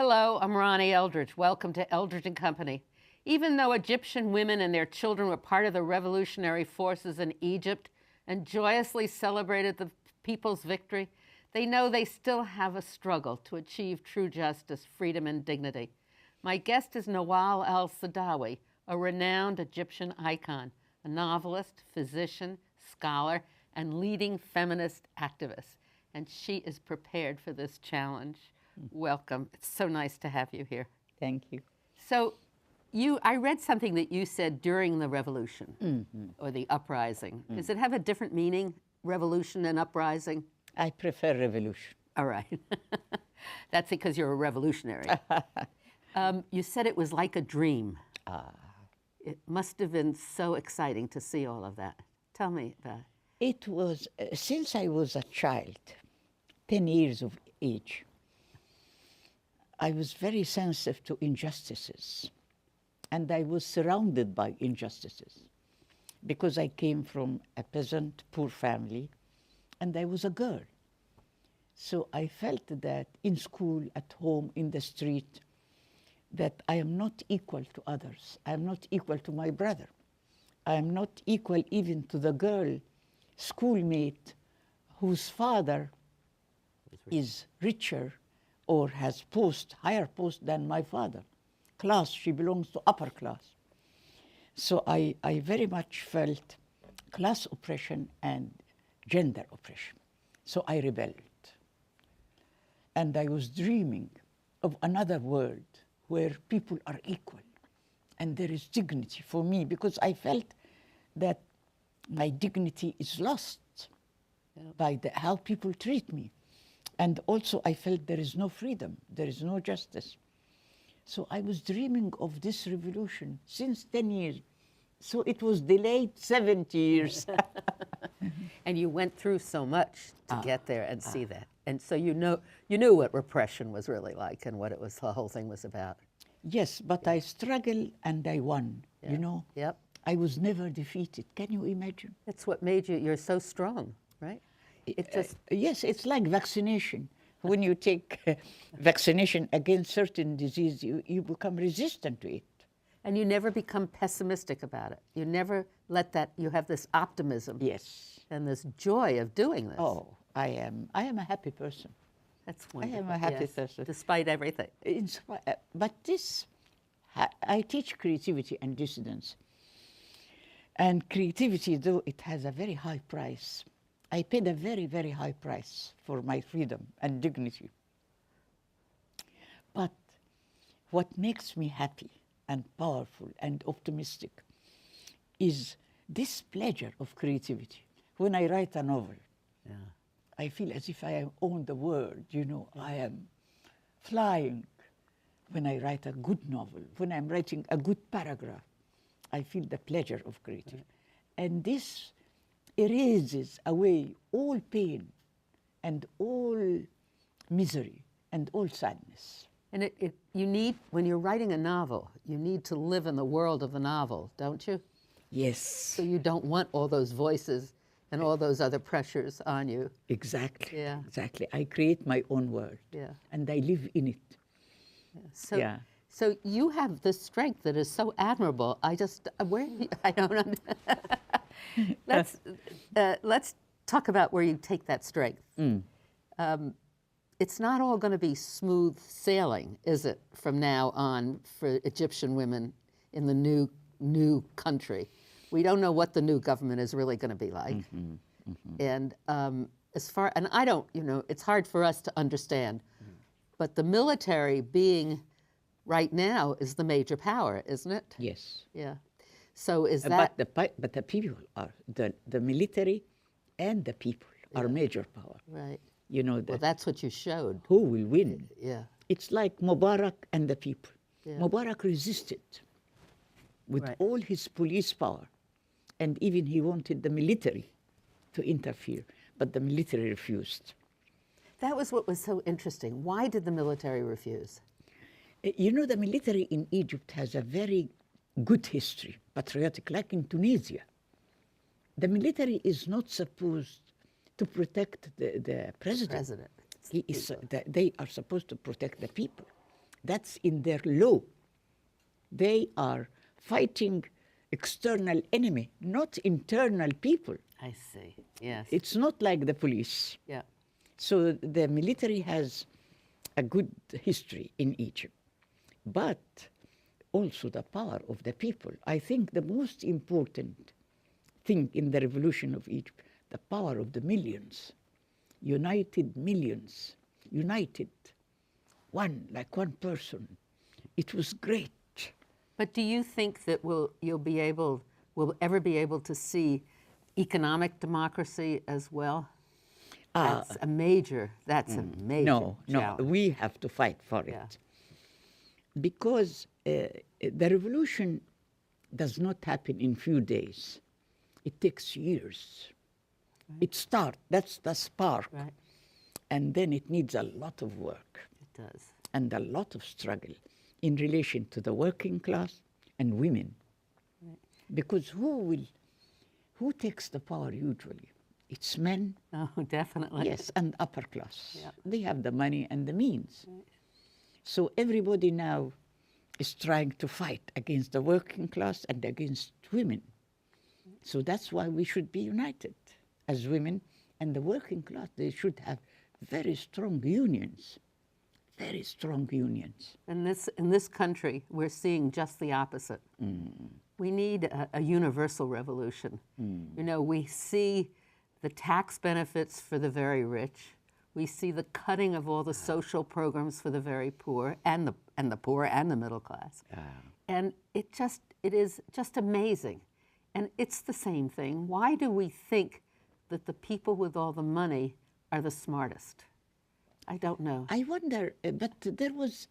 Hello, I'm Ronnie Eldridge. Welcome to Eldridge and Company. Even though Egyptian women and their children were part of the revolutionary forces in Egypt and joyously celebrated the people's victory, they know they still have a struggle to achieve true justice, freedom, and dignity. My guest is Nawal El Saadawi, a renowned Egyptian icon, a novelist, physician, scholar, and leading feminist activist. And she is prepared for this challenge. Welcome. It's so nice to have you here. Thank you. So I read something that you said during the revolution or the uprising. Does it have a different meaning, revolution and uprising? I prefer revolution. All right. That's because you're a revolutionary. You said it was like a dream. It must have been so exciting to see all of that. Tell me about it. It was, since I was a child, 10 years of age, I was very sensitive to injustices. And I was surrounded by injustices because I came from a peasant, poor family, and I was a girl. So I felt that in school, at home, in the street, that I am not equal to others. I am not equal to my brother. I am not equal even to the girl schoolmate whose father is richer or has higher post than my father. Class, she belongs to upper class. So I very much felt class oppression and gender oppression. So I rebelled. And I was dreaming of another world where people are equal and there is dignity for me, because I felt that my dignity is lost by how people treat me. And also I felt there is no freedom, there is no justice. So I was dreaming of this revolution since 10 years. So it was delayed 70 years. And you went through so much to get there and see that. And so you knew what repression was really like and what the whole thing was about. Yes, but I struggled and I won, you know. Yep. I was never defeated. Can you imagine? That's what made you're so strong, right? It just yes, it's like vaccination. When you take vaccination against certain disease, you become resistant to it. And you never become pessimistic about it. You never let that, you have this optimism. Yes. And this joy of doing this. Oh, I am a happy person. That's wonderful. I am a happy person. Despite everything. But I teach creativity and dissidence. And creativity, though it has a very high price, I paid a very, very high price for my freedom and dignity. But what makes me happy and powerful and optimistic is this pleasure of creativity. When I write a novel, I feel as if I own the world, you know. I am flying when I write a good novel. When I'm writing a good paragraph, I feel the pleasure of creativity. And this erases away all pain and all misery and all sadness. And you need, when you're writing a novel, you need to live in the world of the novel, don't you? Yes. So you don't want all those voices and all those other pressures on you. Exactly. Yeah. Exactly. I create my own world. Yeah. And I live in it. Yeah. So you have this strength that is so admirable. I don't know. Let's talk about where you take that strength. It's not all going to be smooth sailing, is it, from now on for Egyptian women in the new country? We don't know what the new government is really going to be like. And and I don't, it's hard for us to understand. But the military being right now is the major power, isn't it? Yes. Yeah. So is that... But the people are, the military and the people are major power. Right. You know that. Well, that's what you showed. Who will win? Yeah. It's like Mubarak and the people. Yeah. Mubarak resisted with all his police power. And even he wanted the military to interfere, but the military refused. That was what was so interesting. Why did the military refuse? You know, the military in Egypt has a very good history, patriotic, like in Tunisia. The military is not supposed to protect the president. They are supposed to protect the people. That's in their law. They are fighting external enemy, not internal people. I see. Yes. It's not like the police. Yeah. So the military has a good history in Egypt, but also the power of the people. I think the most important thing in the revolution of Egypt, the power of the millions, united millions, united, like one person. It was great. But do you think that we'll ever be able to see economic democracy as well? That's a major No, challenge. we have to fight for Yeah. it. Because the revolution does not happen in few days. It takes years. Right. It starts, that's the spark. Right. And then it needs a lot of work It does. and a lot of struggle in relation to the working class and women. Right. Because who takes the power usually? It's men, Oh, definitely. yes, and upper class. Yeah. They have the money and the means. Right. So everybody now is trying to fight against the working class and against women. So that's why we should be united as women, and the working class, they should have very strong unions, very strong unions. In this country, we're seeing just the opposite. We need a universal revolution. You know, we see the tax benefits for the very rich. We see the cutting of all the social programs for the very poor and the poor and the middle class. And it is just amazing. And it's the same thing. Why do we think that the people with all the money are the smartest? I don't know. I wonder, but there was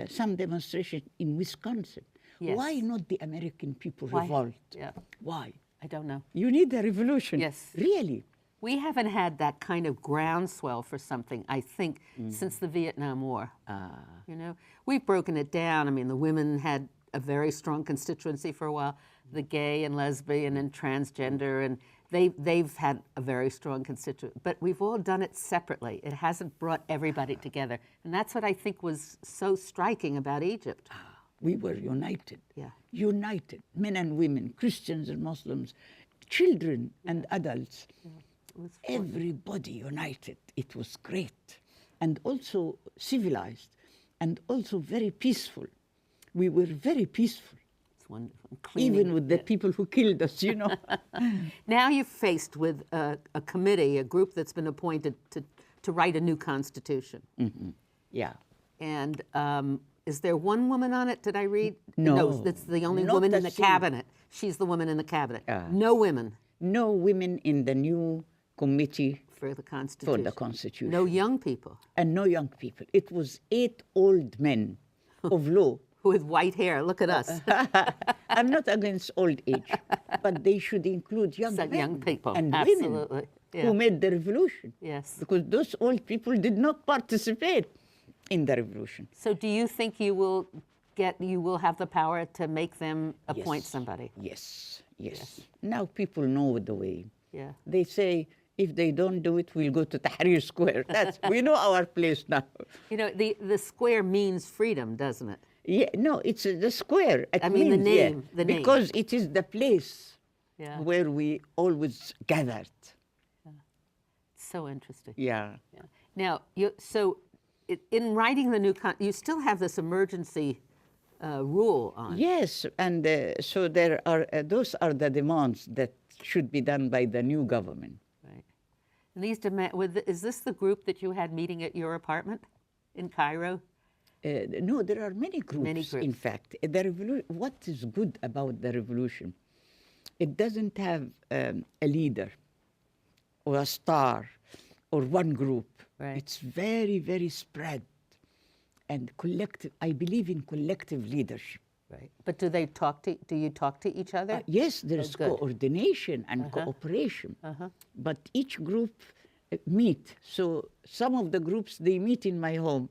some demonstration in Wisconsin. Yes. Why not the American people Why? revolt? Yeah. Why? I don't know. You need a revolution. Yes. Really? We haven't had that kind of groundswell for something, I think, since the Vietnam War. You know, we've broken it down. I mean, the women had a very strong constituency for a while. The gay and lesbian and transgender, and they've had a very strong constituency. But we've all done it separately. It hasn't brought everybody together, and that's what I think was so striking about Egypt. We were united. Yeah. United, men and women, Christians and Muslims, children and adults. It was Everybody united. It was great. And also civilized, and also very peaceful. We were very peaceful, wonderful. even with the people who killed us, you know. Now you're faced with a committee, a group that's been appointed to write a new constitution. Yeah. And is there one woman on it? Did I read? No. That's the only Not woman a in the single. cabinet. She's the woman in the cabinet. No women No women in the new committee for the Constitution. for the Constitution. No young people And no young people. It was 8 old men of law. with white hair. Look at us. I'm not against old age, but they should include young So men young people. and Absolutely. women Yeah. who made the revolution. Yes. Because those old people did not participate in the revolution. So do you think you will have the power to make them appoint Yes. somebody? Yes. Now people know the way. Yeah. They say, if they don't do it, we'll go to Tahrir Square. We know our place now. You know, the square means freedom, doesn't it? Yeah, no, it's the square. It I mean, the means, yeah, name, the name. because it is the place Yeah. where we always gathered. So interesting. Yeah. Yeah. Now, in writing the new you still have this emergency rule on. Yes, and so there are those are the demands that should be done by the new government. Right. And these is this the group that you had meeting at your apartment in Cairo? No, there are many groups. Many groups. In fact, what is good about the revolution? It doesn't have a leader or a star or one group. Right. It's very, very spread and collective. I believe in collective leadership. Right. But do you talk to each other? Yes, there's good. coordination and cooperation, but each group meet. So some of the groups, they meet in my home.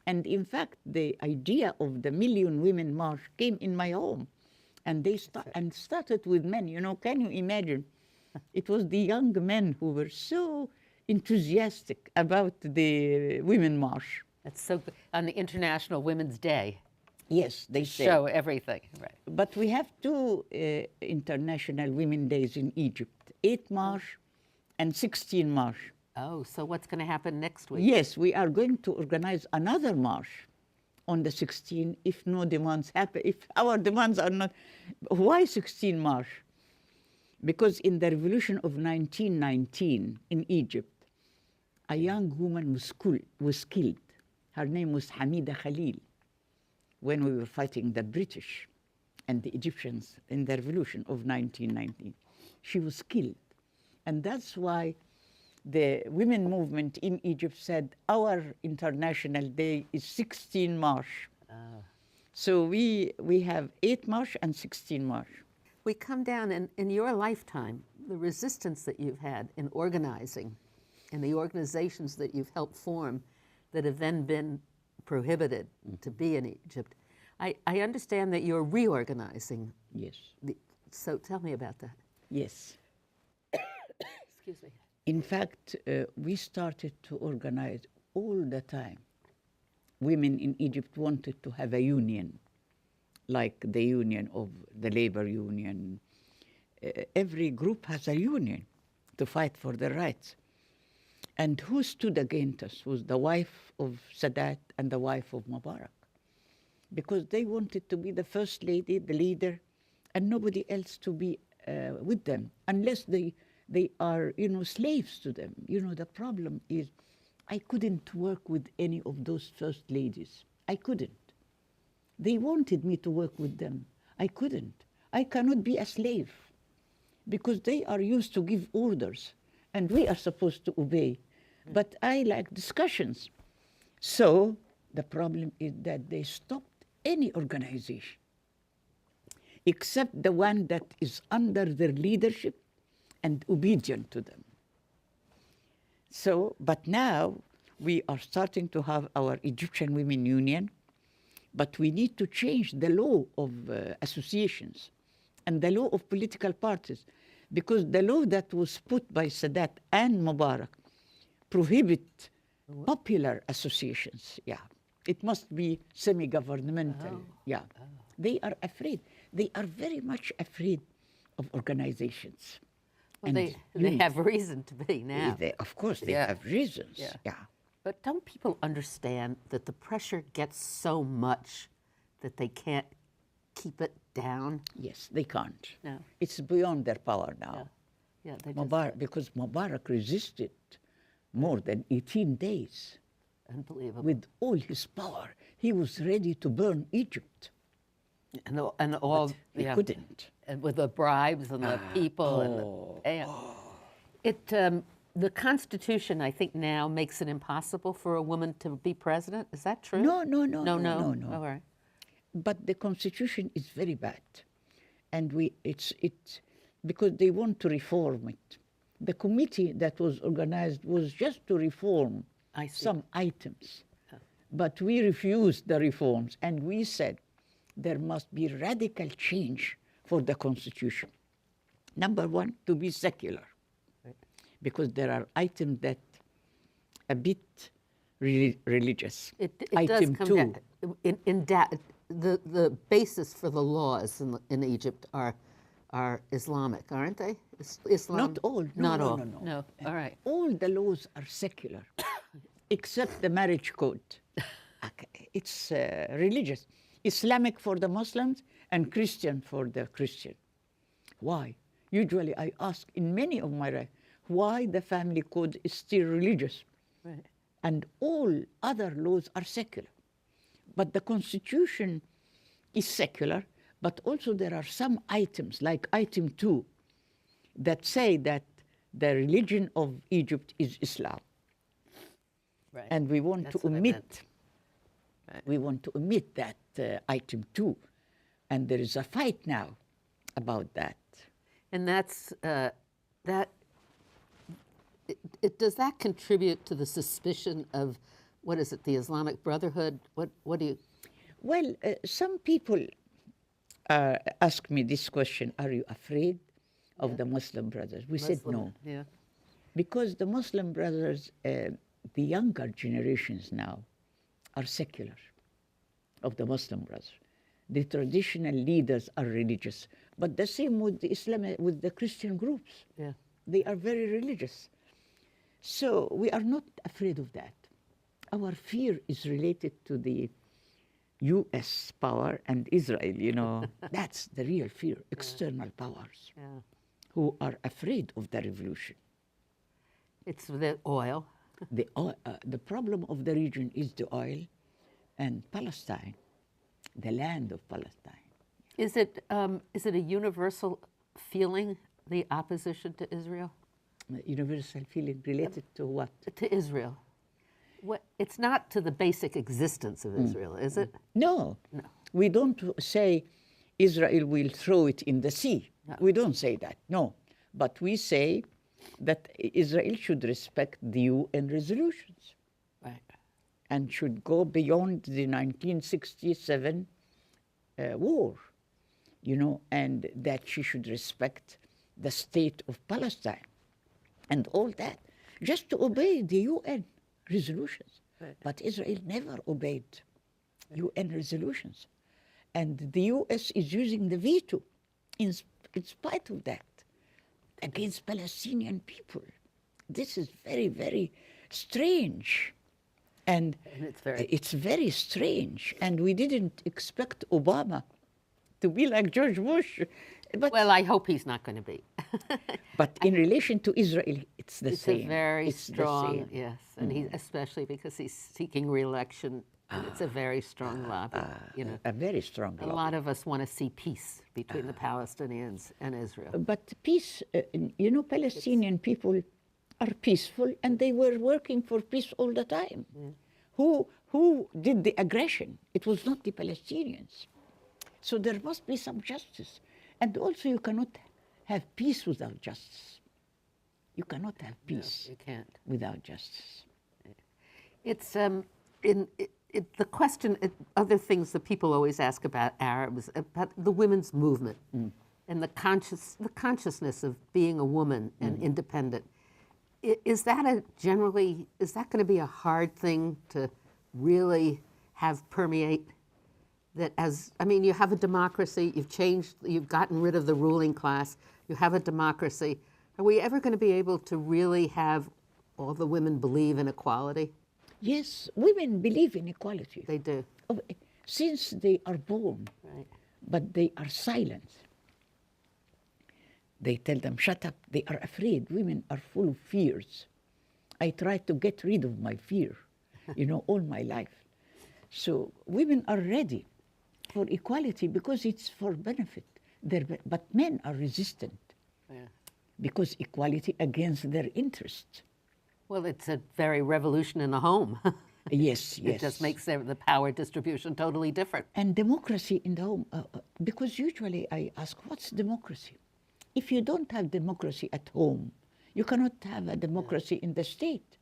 And in fact, the idea of the Million Women March came in my home. And they started with men. You know, can you imagine? It was the young men who were so enthusiastic about the Women March. That's so good. On the International Women's Day, Yes, they say. show everything. Right. But we have two International Women Days in Egypt, 8 March and 16 March. Oh, so what's going to happen next week? Yes, we are going to organize another march on the 16th if no demands happen, if our demands are not. Why 16 March? Because in the revolution of 1919 in Egypt, a young woman was killed. Her name was Hamida Khalil when we were fighting the British and the Egyptians in the revolution of 1919. She was killed. And that's why the women movement in Egypt said our international day is 16 March. So we have 8 March and 16 March. We come down, and in your lifetime, the resistance that you've had in organizing and the organizations that you've helped form that have then been prohibited to be in Egypt, I understand that you're reorganizing. Yes. So tell me about that. Yes. Excuse me. In fact, we started to organize all the time. Women in Egypt wanted to have a union, like the union of the labor union. Every group has a union to fight for their rights. And who stood against us was the wife of Sadat and the wife of Mubarak, because they wanted to be the first lady, the leader, and nobody else to be with them, unless they are, slaves to them. The problem is I couldn't work with any of those first ladies. I couldn't. They wanted me to work with them. I couldn't. I cannot be a slave because they are used to give orders and we are supposed to obey. But I like discussions. So the problem is that they stopped any organization except the one that is under their leadership and obedient to them. So, but now we are starting to have our Egyptian Women Union, but we need to change the law of associations and the law of political parties, because the law that was put by Sadat and Mubarak prohibit popular associations. Yeah, it must be semi-governmental. Yeah, they are afraid. They are very much afraid of organizations. Well, they have reason to be now. Of course, they have reasons. Yeah. But don't people understand that the pressure gets so much that they can't keep it down? Yes, they can't. No. It's beyond their power now. Yeah, they Because Mubarak resisted more than 18 days. Unbelievable. With all his power, he was ready to burn Egypt. And all he couldn't. And with the bribes and the people the Constitution, I think, now makes it impossible for a woman to be president. Is that true? No. All right. But the Constitution is very bad, and it's because they want to reform it. The committee that was organized was just to reform some items, but we refused the reforms, and we said there must be radical change for the Constitution. Number one, to be secular, because there are items that a bit religious. It Item does come two. down. The basis for the laws in Egypt are Islamic, aren't they? Islam? Not all. No. All right. All the laws are secular, except the marriage code. It's religious. Islamic for the Muslims and Christian for the Christian. Why? Usually I ask in many of my rights, why the family code is still religious? Right. And all other laws are secular. But the Constitution is secular, but also there are some items, like item 2, that say that the religion of Egypt is Islam. Right. And we want to omit. We want to omit that item 2. And there is a fight now about that. And that's does that contribute to the suspicion of, what is it, the Islamic Brotherhood? What do you? Well, some people ask me this question: are you afraid of the Muslim Brothers? We said no. Yeah. Because the Muslim Brothers, the younger generations now, are secular, of the Muslim Brothers. The traditional leaders are religious, but the same with the with the Christian groups. Yeah. They are very religious. So we are not afraid of that. Our fear is related to the US power and Israel, you know. That's the real fear, external powers Yeah. who are afraid of the revolution. It's the oil. The problem of the region is the oil and Palestine, the land of Palestine. Is it a universal feeling, the opposition to Israel? The universal feeling related to what? To Israel. It's not to the basic existence of Israel, is it? No. No. We don't say Israel will throw it in the sea. No. We don't say that, no. But we say that Israel should respect the UN resolutions. Right. And should go beyond the 1967 war, you know, and that she should respect the state of Palestine and all that, just to obey the UN resolutions. Right. But Israel never obeyed UN resolutions. And the US is using the veto in spite of that against Palestinian people. This is very, very strange. And it's very strange. And we didn't expect Obama to be like George Bush. But, well, I hope he's not going to be. but in relation to Israel, it's the same. It's a very it's strong, yes. And he, especially because he's seeking re-election, and it's a very strong lobby. You know, a very strong a lobby. lot of us want to see peace between the Palestinians and Israel. But peace, you know, Palestinian people are peaceful, and they were working for peace all the time. Who did the aggression? It was not the Palestinians. So there must be some justice. And also you cannot have peace without justice. You cannot have peace You can't. without justice. It's the question. Other things that people always ask about Arabs, about the women's movement and the consciousness of being a woman and independent. Is that going to be a hard thing to really have permeate? That you have a democracy, you've gotten rid of the ruling class, you have a democracy. Are we ever going to be able to really have all the women believe in equality? Yes, women believe in equality. They do. Since they are born, Right. but they are silent. They tell them, shut up. They are afraid. Women are full of fears. I tried to get rid of my fear, you know, all my life. So women are ready for equality because it's for benefit. But men are resistant because equality against their interests. Well, it's a very revolution in the home. Yes, yes. It just makes the power distribution totally different. And democracy in the home, because usually I ask, what's democracy? If you don't have democracy at home, you cannot have a democracy in the state.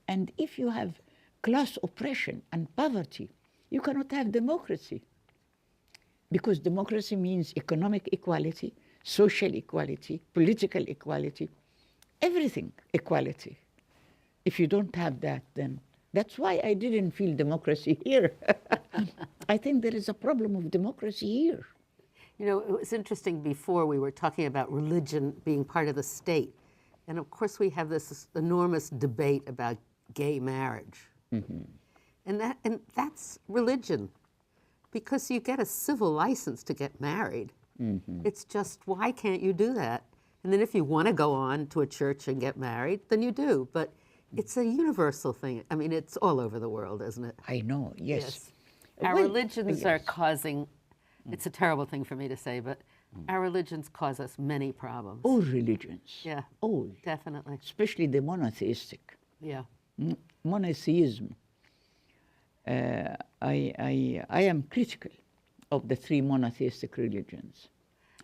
And if you have class oppression and poverty, you cannot have democracy. Because democracy means economic equality, social equality, political equality, everything equality. If you don't have that, then that's why I didn't feel democracy here. I think there is a problem of democracy here. You know, it was interesting before we were talking about religion being part of the state. And of course we have this enormous debate about gay marriage. And that's religion. Because you get a civil license to get married. It's just, why can't you do that? And then if you want to go on to a church and get married, then you do. But it's a universal thing. I mean, it's all over the world, isn't it? I know, yes. Our Well, religions are causing, it's a terrible thing for me to say, but our religions cause us many problems. All religions. Yeah, All. definitely. Especially the monotheistic. Yeah. Monotheism. I am critical of the three monotheistic religions.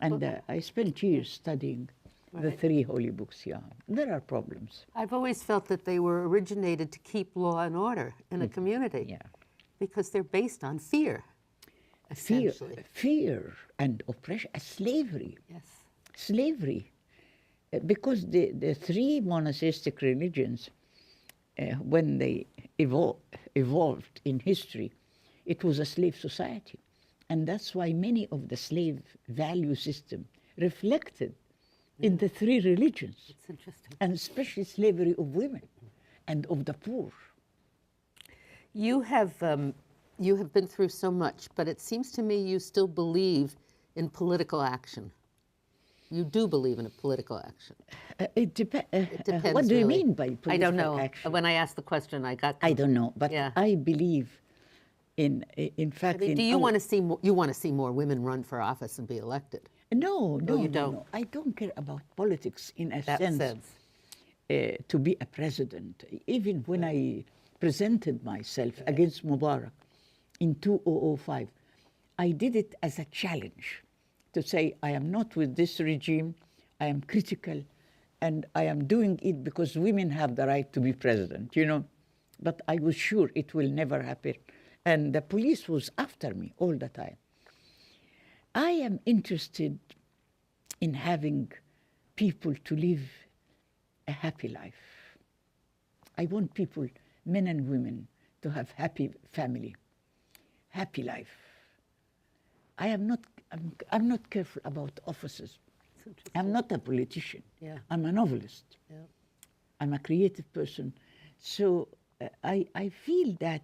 And I spent years studying the three holy books, yeah. There are problems. I've always felt that they were originated to keep law and order in a community. Yeah. Because they're based on fear, essentially. Fear and oppression, slavery. Yes. Slavery. Because the three monotheistic religions when they evolved in history, it was a slave society. And that's why many of the slave value system reflected in the three religions. It's interesting. And especially slavery of women and of the poor. You have been through so much, but it seems to me you still believe in political action. You do believe in a political action. It Depends. what do you really. mean by political I don't know. action? When I asked the question, I got. I don't know, but Yeah. I believe in fact. I mean, do you our- want to see more? You want to see more women run for office and be elected? No, no, you no, don't? no. I don't care about politics in a That sense. sense. To be a president. Even when I presented myself against Mubarak in 2005, I did it as a challenge to say, I am not with this regime, I am critical, and I am doing it because women have the right to be president, you know. But I was sure it will never happen. And the police was after me all the time. I am interested in having people to live a happy life. I want people, men and women, to have happy family, happy life. I'm not careful about offices. I'm not a politician. Yeah. I'm a novelist. Yeah. I'm a creative person. So I feel that,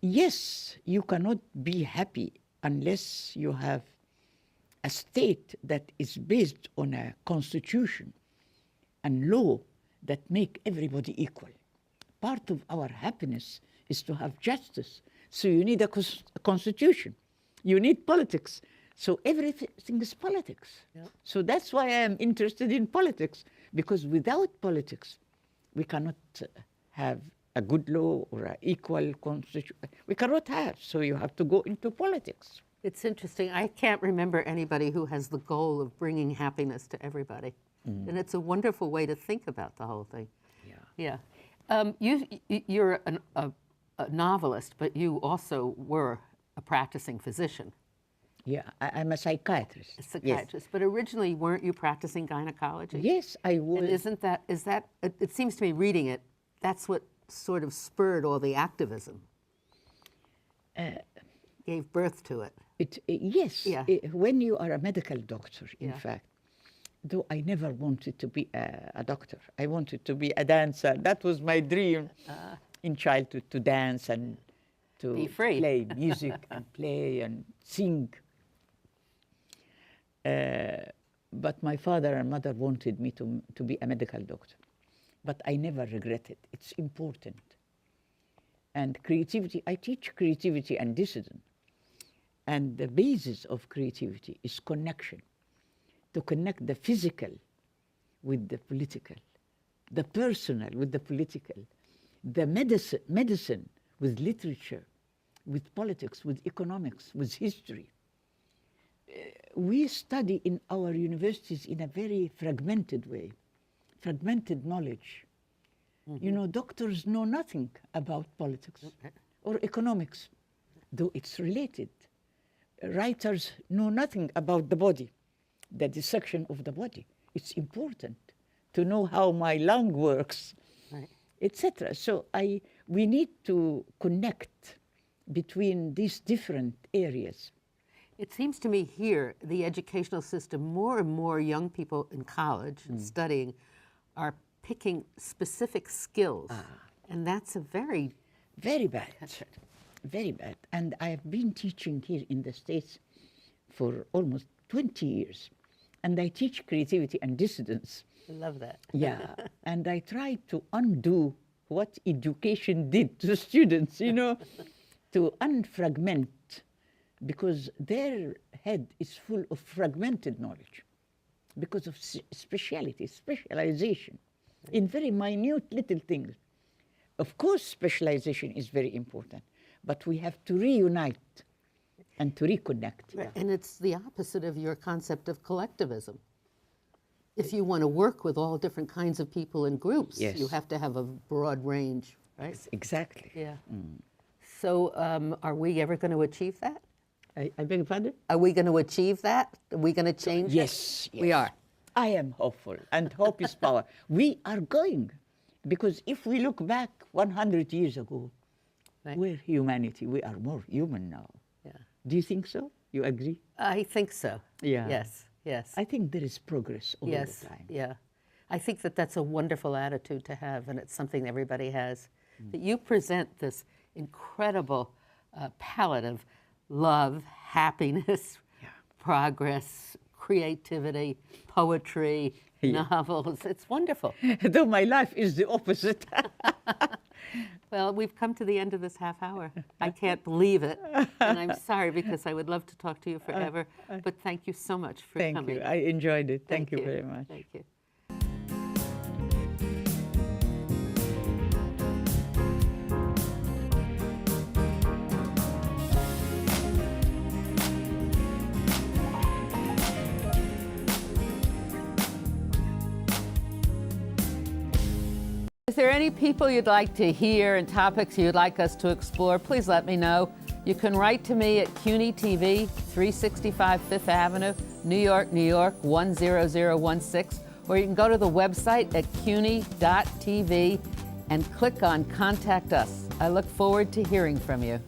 yes, you cannot be happy unless you have a state that is based on a constitution and law that make everybody equal. Part of our happiness is to have justice. So you need a constitution. You need politics. So everything is politics. Yep. So that's why I am interested in politics, because without politics, we cannot have a good law or an equal constitution. We cannot have, so you have to go into politics. It's interesting. I can't remember anybody who has the goal of bringing happiness to everybody. And it's a wonderful way to think about the whole thing. Yeah. Yeah. You're a novelist, but you also were a practicing physician, Yeah, I'm a psychiatrist. a psychiatrist. But originally, weren't you practicing gynecology? Yes, I was. And is that, it seems to me reading it, that's what sort of spurred all the activism, gave birth to it. Yes, Yeah. When you are a medical doctor, in Yeah. fact, though I never wanted to be a doctor. I wanted to be a dancer. That was my dream in childhood, to dance and to Be free. play music and play and sing. But my father and mother wanted me to be a medical doctor. But I never regret it. It's important. And creativity, I teach creativity and discipline. And the basis of creativity is connection. To connect the physical with the political, the personal with the political, the medicine with literature, with politics, with economics, with history. We study in our universities in a very fragmented way, fragmented knowledge. You know, doctors know nothing about politics or economics, though it's related. Writers know nothing about the body, the dissection of the body. It's important to know how my lung works, Right. etc. So we need to connect between these different areas. It seems to me here, the educational system, more and more young people in college and studying are picking specific skills. And that's a very, Very bad. that's it. Very bad. And I have been teaching here in the States for almost 20 years. And I teach creativity and dissidence. I love that. Yeah. And I try to undo what education did to students, you know, to unfragment, because their head is full of fragmented knowledge because of specialization in very minute little things. Of course, specialization is very important, but we have to reunite and to reconnect. Right. And it's the opposite of your concept of collectivism. If you want to work with all different kinds of people and groups, Yes. you have to have a broad range, right? Yes, exactly. Yeah. So are we ever going to achieve that? I beg your pardon? Are we going to achieve that? Are we going to change it? Yes, We yes. are. I am hopeful, and hope is power. We are going. Because if we look back 100 years ago, Right. we're humanity. We are more human now. Yeah. Do you think so? You agree? I think so. Yeah. Yes, yes. I think there is progress all Yes, the time. yeah. I think that that's a wonderful attitude to have, and it's something everybody has. That you present this incredible palette of love, happiness, progress, creativity, poetry, novels. It's wonderful. Though my life is the opposite. Well, we've come to the end of this half hour. I can't believe it, and I'm sorry because I would love to talk to you forever, but thank you so much for Thank coming. you. I enjoyed it. Thank you very much. Thank you. Is there any people you'd like to hear and topics you'd like us to explore? Please let me know. You can write to me at CUNY TV, 365 Fifth Avenue, New York, New York, 10016, or you can go to the website at cuny.tv and click on Contact Us. I look forward to hearing from you.